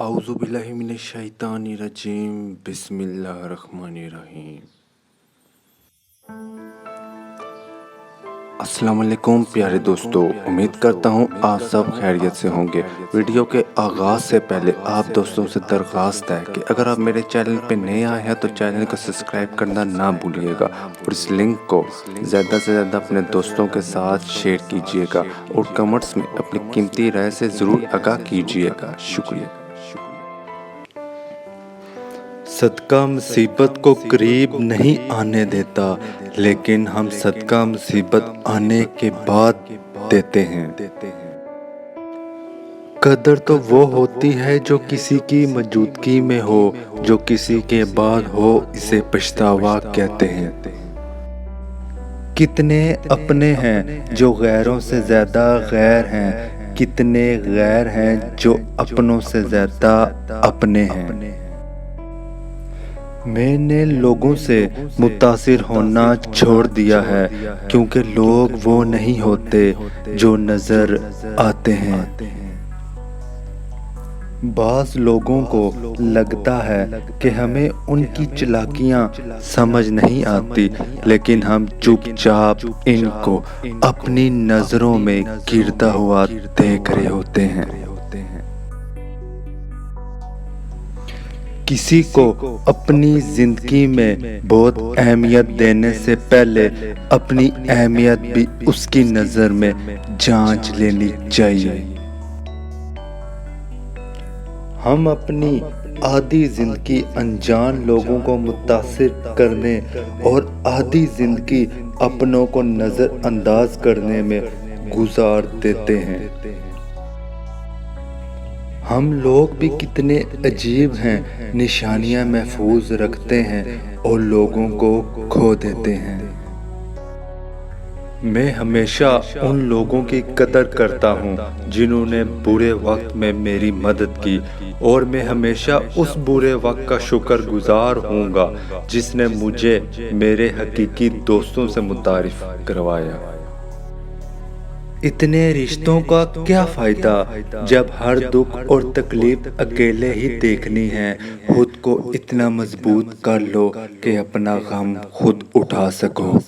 اعوذ باللہ من الشیطان الرجیم بسم اللہ الرحمن الرحیم۔ السلام علیکم پیارے دوستو، امید کرتا ہوں آپ سب خیریت سے ہوں گے۔ ویڈیو کے آغاز سے پہلے آپ دوستوں سے درخواست ہے کہ اگر آپ میرے چینل پہ نئے آئے ہیں تو چینل کو سبسکرائب کرنا نہ بھولیے گا اور اس لنک کو زیادہ سے زیادہ اپنے دوستوں کے ساتھ شیئر کیجیے گا اور کمنٹس میں اپنی قیمتی رائے سے ضرور آگاہ کیجیے گا۔ شکریہ۔ صدقہ مصیبت کو قریب نہیں آنے دیتا، لیکن ہم صدقہ مصیبت آنے کے بعد دیتے ہیں۔ قدر تو وہ ہوتی ہے جو کسی کی موجودگی میں ہو، جو کسی کے بعد ہو اسے پچھتاوا کہتے ہیں۔ کتنے اپنے ہیں جو غیروں سے زیادہ غیر ہیں، کتنے غیر ہیں جو اپنوں سے زیادہ اپنے ہیں۔ میں نے لوگوں سے متاثر ہونا چھوڑ دیا ہے، کیونکہ لوگ وہ نہیں ہوتے جو نظر آتے ہیں۔ بعض لوگوں کو لگتا ہے کہ ہمیں ان کی چالاکیاں سمجھ نہیں آتی، لیکن ہم چپ چاپ ان کو اپنی نظروں میں گرتا ہوا دیکھ رہے ہوتے ہیں۔ کسی کو اپنی زندگی میں بہت اہمیت دینے سے پہلے اپنی اہمیت بھی اس کی نظر میں جانچ لینی چاہیے۔ ہم اپنی آدھی زندگی انجان لوگوں کو متاثر کرنے اور آدھی زندگی اپنوں کو نظر انداز کرنے میں گزار دیتے ہیں۔ ہم لوگ بھی کتنے عجیب ہیں، نشانیاں محفوظ رکھتے ہیں اور لوگوں کو کھو دیتے ہیں۔ میں ہمیشہ ان لوگوں کی قدر کرتا ہوں جنہوں نے برے وقت میں میری مدد کی، اور میں ہمیشہ اس برے وقت کا شکر گزار ہوں گا جس نے مجھے میرے حقیقی دوستوں سے متعارف کروایا۔ اتنے رشتوں کا کیا فائدہ جب ہر دکھ اور تکلیف اکیلے ہی دیکھنی ہے؟ خود کو اتنا مضبوط کر لو کہ اپنا غم خود اٹھا سکو۔